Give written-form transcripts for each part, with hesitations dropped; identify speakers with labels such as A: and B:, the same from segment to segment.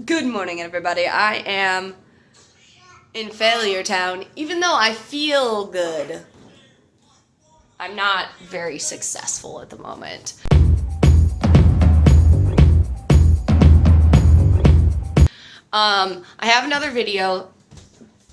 A: Good morning, everybody. I am in Failure Town. Even though I feel good, I'm not very successful at the moment. I have another video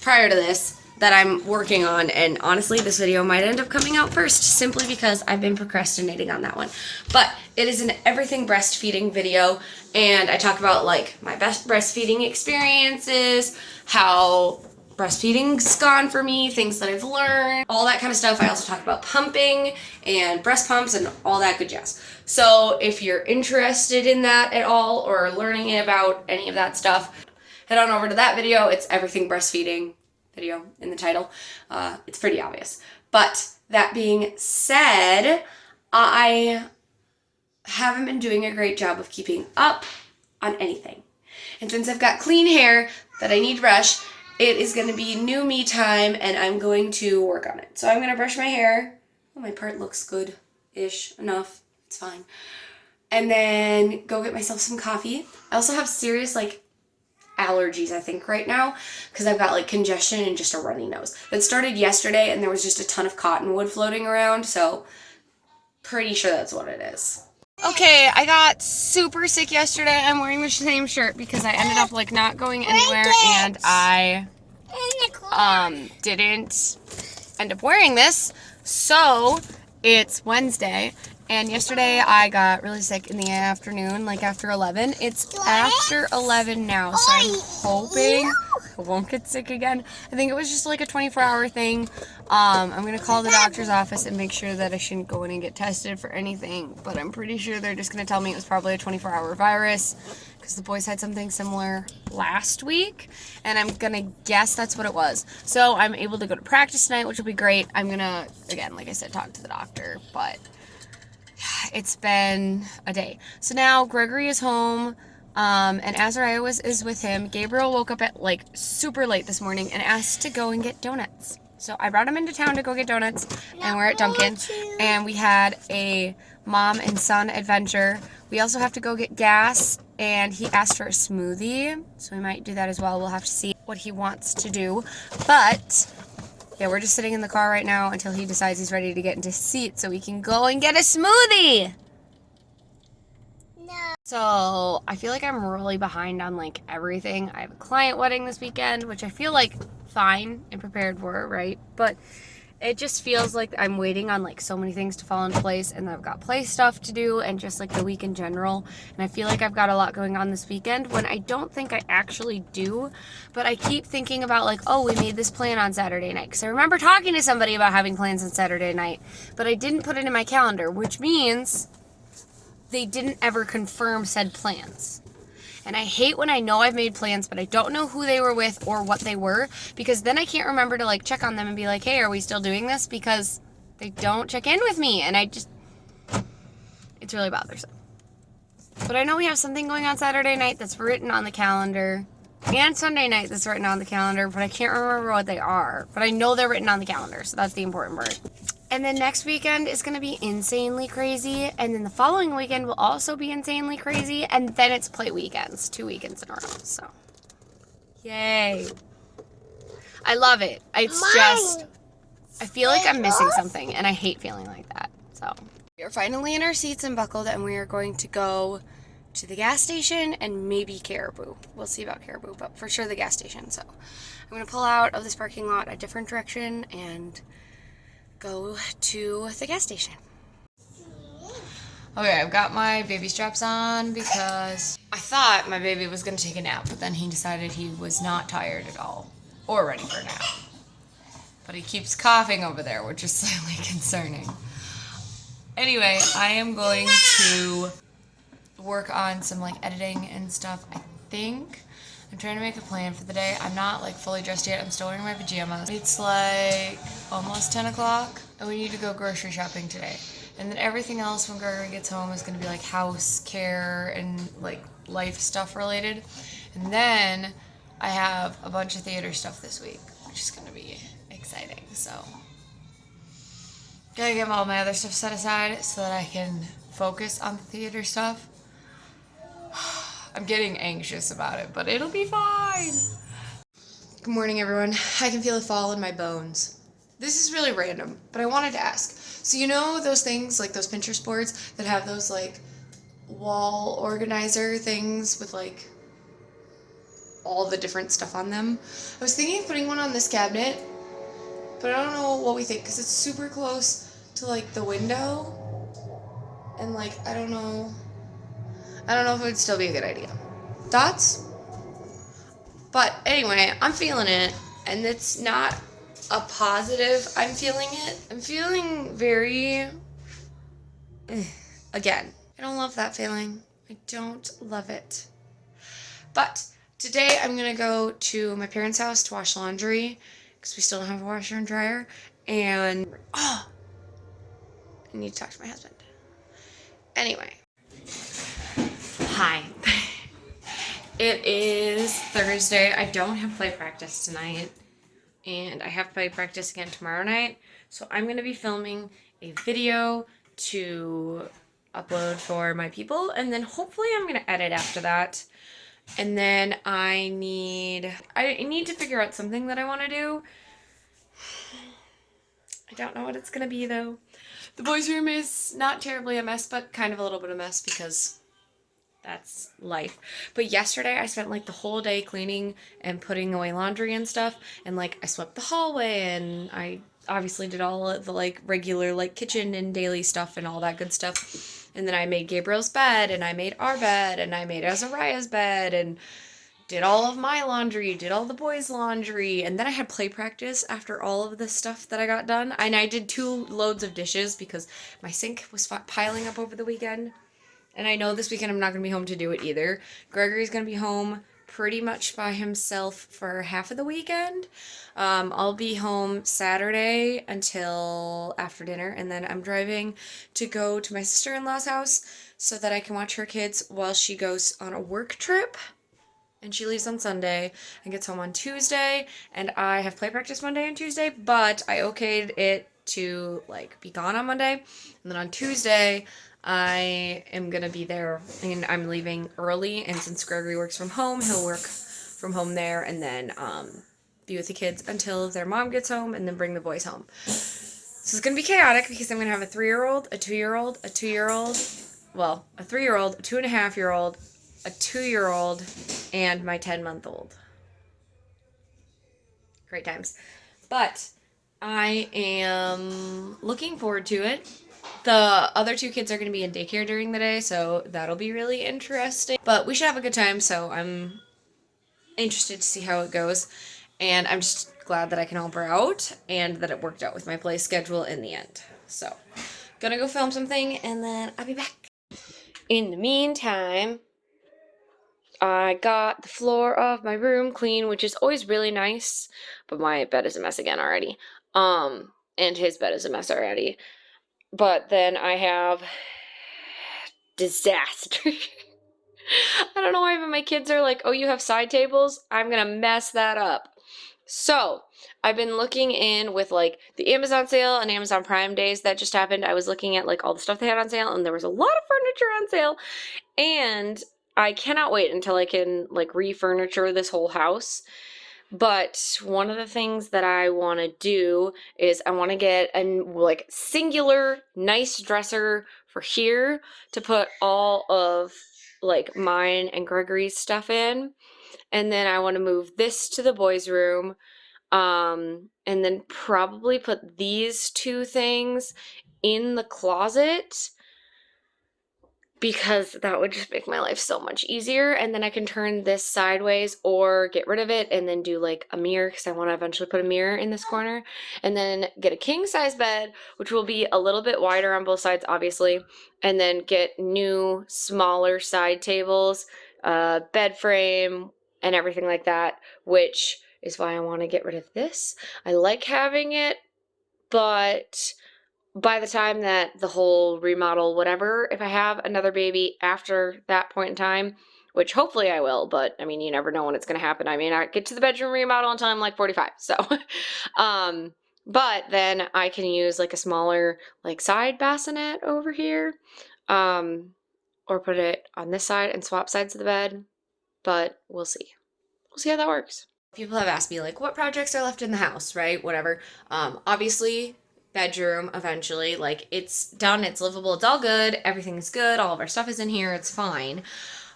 A: prior to this that I'm working on, and honestly, this video might end up coming out first simply because I've been procrastinating on that one. But it is an everything breastfeeding video, and I talk about like my best breastfeeding experiences, how breastfeeding's gone for me, things that I've learned, all that kind of stuff. I also talk about pumping and breast pumps and all that good jazz. So if you're interested in that at all or learning about any of that stuff, head on over to that video. It's everything breastfeeding video in the title. It's pretty obvious. But that being said, I haven't been doing a great job of keeping up on anything. And since I've got clean hair that I need to brush, it is going to be new me time, and I'm going to work on it. So I'm going to brush my hair. Oh, my part looks good-ish enough. It's fine. And then go get myself some coffee. I also have serious, allergies, I think, right now, because I've got, congestion and just a runny nose. That started yesterday, and there was just a ton of cottonwood floating around, so pretty sure that's what it is. Okay, I got super sick yesterday. I'm wearing the same shirt because I ended up not going anywhere, and I didn't end up wearing this. So it's Wednesday, and yesterday I got really sick in the afternoon, after 11. It's after 11 now, so I'm hoping I won't get sick again. I think it was just a 24-hour thing. I'm going to call the doctor's office and make sure that I shouldn't go in and get tested for anything, but I'm pretty sure they're just going to tell me it was probably a 24-hour virus because the boys had something similar last week, and I'm going to guess that's what it was. So I'm able to go to practice tonight, which will be great. I'm going to, again, like I said, talk to the doctor, but it's been a day. So now Gregory is home, and Azariah is with him. Gabriel woke up at super late this morning and asked to go and get donuts. So I brought him into town to go get donuts, and we're at Dunkin', and we had a mom and son adventure. We also have to go get gas, and he asked for a smoothie, so we might do that as well. We'll have to see what he wants to do, but yeah, we're just sitting in the car right now until he decides he's ready to get into his seat so we can go and get a smoothie. No. So I feel like I'm really behind on everything. I have a client wedding this weekend, which I feel fine and prepared for, right? But it just feels like I'm waiting on so many things to fall into place, and I've got play stuff to do and just the week in general, and I feel like I've got a lot going on this weekend when I don't think I actually do. But I keep thinking about oh, we made this plan on Saturday night, because I remember talking to somebody about having plans on Saturday night, but I didn't put it in my calendar, which means they didn't ever confirm said plans. And I hate when I know I've made plans, but I don't know who they were with or what they were, because then I can't remember to check on them and be like, hey, are we still doing this? Because they don't check in with me, and it's really bothersome. But I know we have something going on Saturday night that's written on the calendar, and Sunday night that's written on the calendar, but I can't remember what they are. But I know they're written on the calendar, so that's the important part. And then next weekend is going to be insanely crazy. And then the following weekend will also be insanely crazy. And then it's play weekends. 2 weekends in a row. So, yay. I love it. It's just, I feel like I'm missing something. And I hate feeling like that. So, we are finally in our seats and buckled. And we are going to go to the gas station and maybe Caribou. We'll see about Caribou, but for sure the gas station. So, I'm going to pull out of this parking lot a different direction and go to the gas station. Okay, I've got my baby straps on because I thought my baby was going to take a nap, but then he decided he was not tired at all or ready for a nap. But he keeps coughing over there, which is slightly concerning. Anyway, I am going to work on some editing and stuff. I think I'm trying to make a plan for the day. I'm not fully dressed yet. I'm still wearing my pajamas. It's almost 10 o'clock, and we need to go grocery shopping today. And then everything else when Gregory gets home is going to be house care and life stuff related. And then I have a bunch of theater stuff this week, which is going to be exciting. So gotta get all my other stuff set aside so that I can focus on the theater stuff. I'm getting anxious about it, but it'll be fine. Good morning, everyone. I can feel the fall in my bones. This is really random, but I wanted to ask. So you know those things, like those Pinterest boards that have those like wall organizer things with like all the different stuff on them? I was thinking of putting one on this cabinet, but I don't know what we think because it's super close to like the window, and like I don't know if it would still be a good idea. Thoughts? But anyway, I'm feeling it, and it's not a positive. I'm feeling it. I'm feeling very. Again, I don't love that feeling. I don't love it. But today I'm gonna go to my parents' house to wash laundry because we still don't have a washer and dryer. And I need to talk to my husband. Anyway, hi. It is Thursday. I don't have play practice tonight, and I have play practice again tomorrow night. So I'm going to be filming a video to upload for my people, and then hopefully I'm going to edit after that. And then I need to figure out something that I want to do. I don't know what it's going to be though. The boys' room is not terribly a mess, but kind of a little bit of a mess because that's life. But yesterday I spent like the whole day cleaning and putting away laundry and stuff, and like I swept the hallway, and I obviously did all of the like regular like kitchen and daily stuff and all that good stuff. And then I made Gabriel's bed, and I made our bed, and I made Azariah's bed, and did all of my laundry, did all the boys' laundry, and then I had play practice after all of the stuff that I got done. And I did 2 loads of dishes because my sink was piling up over the weekend. And I know this weekend I'm not going to be home to do it either. Gregory's going to be home pretty much by himself for half of the weekend. I'll be home Saturday until after dinner, and then I'm driving to go to my sister-in-law's house so that I can watch her kids while she goes on a work trip. And she leaves on Sunday and gets home on Tuesday, and I have play practice Monday and Tuesday, but I okayed it to like be gone on Monday, and then on Tuesday I am gonna be there, and I'm leaving early, and since Gregory works from home, he'll work from home there, and then be with the kids until their mom gets home, and then bring the boys home. So it's gonna be chaotic because I'm gonna have a 3-year-old, a 2-year-old, a 2-year-old, well, a 3-year-old, a 2.5-year-old, a 2-year-old, and my 10-month-old. Great times. But I am looking forward to it. The other 2 kids are going to be in daycare during the day, so that'll be really interesting. But we should have a good time, so I'm interested to see how it goes. And I'm just glad that I can help her out and that it worked out with my play schedule in the end. So, gonna go film something, and then I'll be back. In the meantime, I got the floor of my room clean, which is always really nice, but my bed is a mess again already. And his bed is a mess already. But then I have disaster. I don't know why, but my kids are like, oh, you have side tables? I'm gonna mess that up. So, I've been looking in with like the Amazon sale and Amazon Prime days that just happened. I was looking at like all the stuff they had on sale, and there was a lot of furniture on sale. And I cannot wait until I can like refurniture this whole house. But one of the things that I want to do is I want to get a like singular nice dresser for here to put all of like mine and Gregory's stuff in. And then I want to move this to the boys' room. And then probably put these 2 things in the closet, because that would just make my life so much easier. And then I can turn this sideways or get rid of it and then do like a mirror, because I want to eventually put a mirror in this corner. And then get a king size bed, which will be a little bit wider on both sides, obviously. And then get new, smaller side tables, bed frame, and everything like that, which is why I want to get rid of this. I like having it, but by the time that the whole remodel, whatever, if I have another baby after that point in time, which hopefully I will, but I mean, you never know when it's going to happen. I may not get to the bedroom remodel until I'm like 45. So, but then I can use like a smaller, like side bassinet over here. or put it on this side and swap sides of the bed, but we'll see. We'll see how that works. People have asked me, like, what projects are left in the house, right? Whatever. Obviously, bedroom eventually. Like, it's done, it's livable, it's all good, everything's good, all of our stuff is in here, it's fine.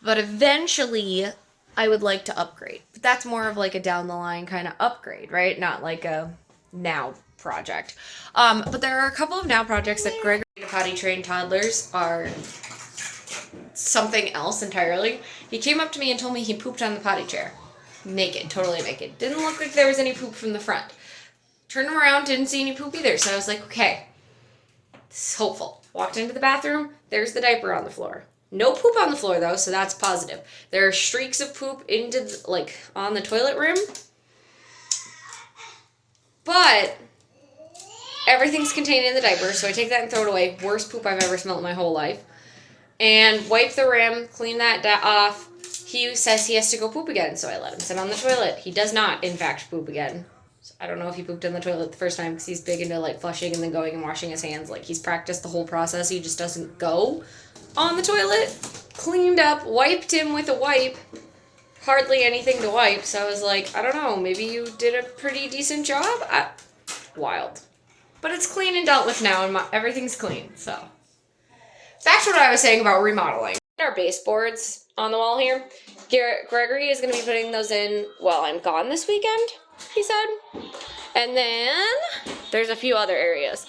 A: But eventually, I would like to upgrade. But that's more of like a down the line kind of upgrade, right? Not like a now project. But there are a couple of now projects that Gregory potty trained toddlers are something else entirely. He came up to me and told me he pooped on the potty chair. Naked, totally naked. Didn't look like there was any poop from the front. Turned him around, didn't see any poop either. So I was like, okay, this is hopeful. Walked into the bathroom, there's the diaper on the floor. No poop on the floor though, so that's positive. There are streaks of poop into the, like on the toilet rim. But everything's contained in the diaper, so I take that and throw it away. Worst poop I've ever smelled in my whole life. And wipe the rim, clean that off. He says he has to go poop again, so I let him sit on the toilet. He does not, in fact, poop again. So I don't know if he pooped in the toilet the first time because he's big into like flushing and then going and washing his hands. Like he's practiced the whole process. He just doesn't go on the toilet. Cleaned up, wiped him with a wipe. Hardly anything to wipe. So I was like, I don't know, maybe you did a pretty decent job? Wild. But it's clean and dealt with now and everything's clean, so. Back to what I was saying about remodeling. Our baseboards on the wall here. Gregory is going to be putting those in while I'm gone this weekend, he said. And then there's a few other areas.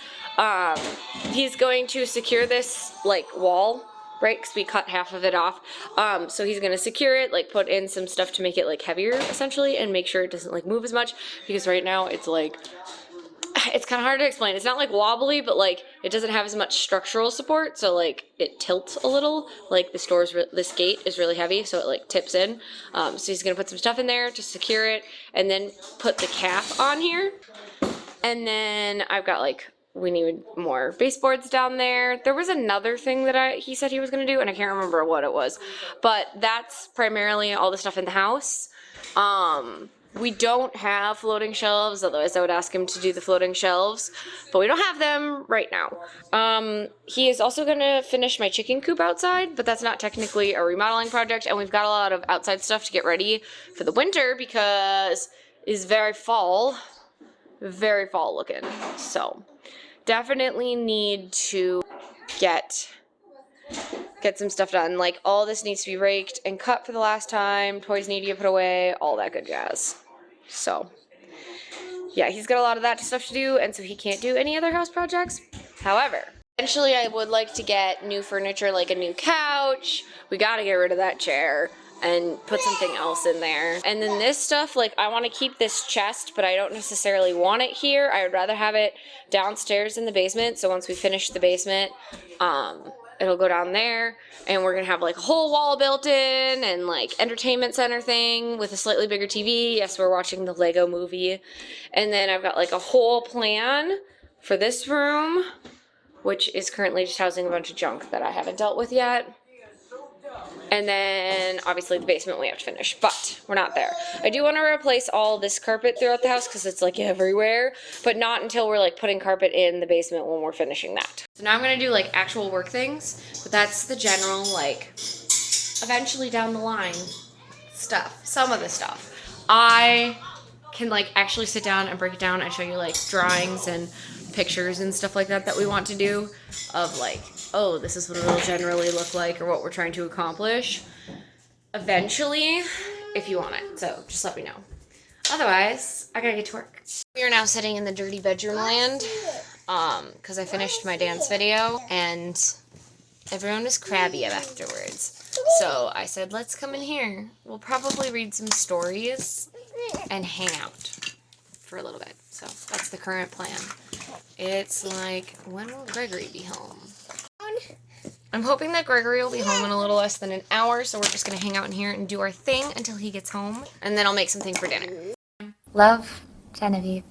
A: He's going to secure this like wall, right? Because we cut half of it off. So he's going to secure it, like put in some stuff to make it like heavier essentially and make sure it doesn't like move as much because right now it's like, it's kind of hard to explain. It's not like wobbly, but like it doesn't have as much structural support, so like it tilts a little. Like this gate is really heavy, so it like tips in. So he's gonna put some stuff in there to secure it, and then put the cap on here. And then I've got like we need more baseboards down there. There was another thing that he said he was gonna do, and I can't remember what it was. But that's primarily all the stuff in the house. We don't have floating shelves, otherwise I would ask him to do the floating shelves, but we don't have them right now. He is also going to finish my chicken coop outside, but that's not technically a remodeling project, and we've got a lot of outside stuff to get ready for the winter because it's very fall looking. So definitely need to get some stuff done. Like all this needs to be raked and cut for the last time. Toys need to get put away, all that good jazz. So yeah, he's got a lot of that stuff to do, and so he can't do any other house projects. However, eventually I would like to get new furniture, like a new couch. We gotta get rid of that chair and put something else in there. And then this stuff, like I want to keep this chest, but I don't necessarily want it here. I would rather have it downstairs in the basement. So once we finish the basement, it'll go down there, and we're gonna have like a whole wall built in and like entertainment center thing with a slightly bigger TV. Yes, we're watching the Lego movie. And then I've got like a whole plan for this room, which is currently just housing a bunch of junk that I haven't dealt with yet. And then obviously the basement we have to finish, but we're not there. I do want to replace all this carpet throughout the house because it's like everywhere, but not until we're like putting carpet in the basement when we're finishing that. So now I'm going to do like actual work things, but that's the general like eventually down the line stuff, some of the stuff. I can like actually sit down and break it down and show you like drawings and pictures and stuff like that we want to do of like, oh, this is what it'll generally look like or what we're trying to accomplish eventually if you want it. So just let me know. Otherwise, I gotta get to work. We are now sitting in the dirty bedroom land because I finished my dance video and everyone was crabby afterwards. So I said, let's come in here. We'll probably read some stories and hang out for a little bit. So that's the current plan. It's like, when will Gregory be home? I'm hoping that Gregory will be home in a little less than an hour, so we're just going to hang out in here and do our thing until he gets home, and then I'll make something for dinner. Love, Genevieve.